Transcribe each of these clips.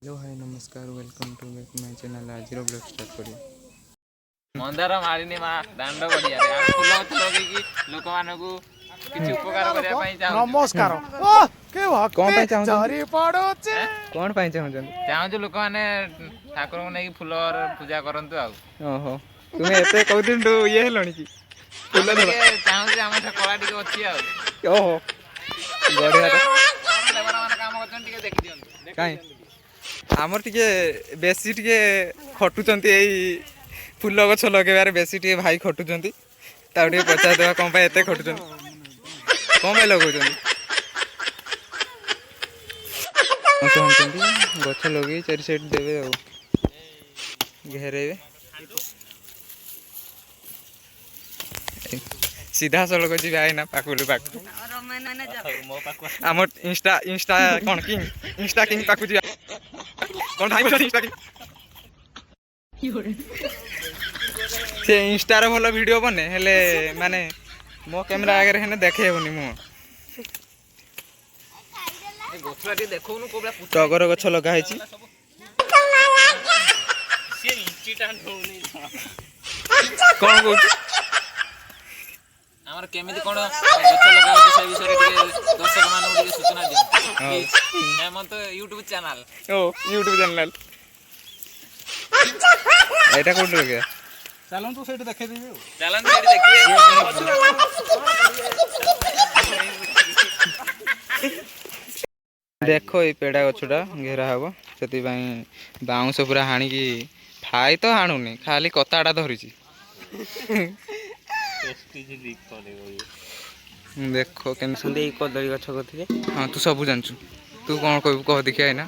Hello hi नमस्कार welcome to back my channel. आज blog start करिए। मंदार मालिनी मा दांड बढ़िया रे फूल गछ लगे लोक मानकू किछि उपकार करिया पई चाहू। नमस्कार ओ के कौन पे चाहू चारी पड़ोचे कौन पे चाहू चाहू लोक माने ठाकुर को नै फूल पूजा करंतु आ। ओहो तुमे एते कौ दिन तो ये हेलणी की फूल धर चाहू जे हमर कला टिके अछि आ। ओहो गड़िया लेबर माने काम करछन टिके देखि दियंतु काई आमर टिके बेसी टिके खटुचंती एई फूल गछ लगेबार बेसी टिके भाई खटुचंती ता टिके पचा देबा कोन पे एते खटुचंती कोन पे लगौचंती गछ लगे चारि साइड देवे आ घेरेबे सीधा सड़क जी भाई ना पाकुलु पाकु आम इंस्टा इंस्टा कौन किंग इंस्टा किंग पाकु जी कौन भाई बोल इंस्टा किंग से इंस्टा रे भलो वीडियो बने हेले माने मो कैमरा आगे हेने देखे होनी मु गछला टी देखौनु कोबला टगर गछ लगा है छी से इंचिटा ढोनी कौन कहू हमर केमिति कोन गछ लगा होय से विषय टिके दर्शक मानू टिके सूचना दियौ। हेमंत YouTube चैनल ओ YouTube चैनल एटा कोड लगे चलन तो सेठ देखे देबे चलन सेठ देखिए देखो ये पेड़ा गछटा घेरा हबो सेति बाउंस पूरा हाणी की ठाई तो हाणुनी खाली कताटा धरिची देखो केन संदे कदली गछ कथिले हां तू सब जानछु तू कोन कहबू कह देखिया है ना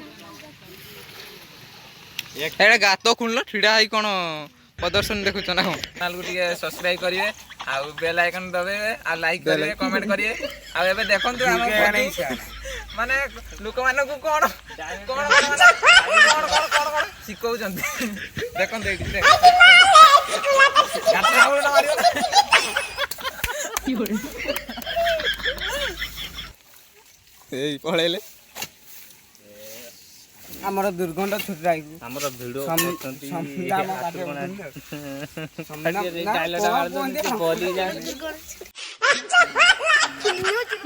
एड़ा गातो खुनलो ठिडा है कोन प्रदर्शन देखुछ ना चैनल को टिके सब्सक्राइब करिवे आ बेल आइकन दबे आ लाइक करिवे कमेंट करिवे आ एबे देखंतु हम माने लोक माने को कोन कोन माने कोन कोन सिखौ जंती देखंतु एठी देख गाता आवडा मारियो एई पळेले हमर दुर्गंध छुट राइबु हमर वीडियो समझा हम काटे समझा डायलॉग मार दो बोली जा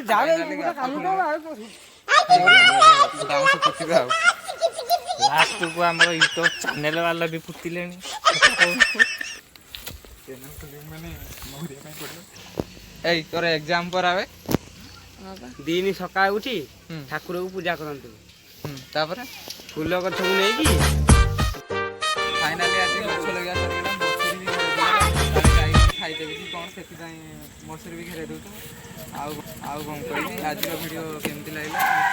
जावे पूरा कालू बाउंस कुतिबा लास्ट को हमर यूट्यूब चैनल वाला भी फुटिलेनी एई तोर एग्जाम पर आवे दिन सकाळ उठी ठाकुर को पूजा करंतु तापर फूल गछ को नै की फाइनली आज गछ लगा सरीला मसुरी भी घेरे दिला खाई देबी कि कोन सेति जाई मसुरी भी घेरे दउ आउ कोन कहली आज वीडियो केमति लागला।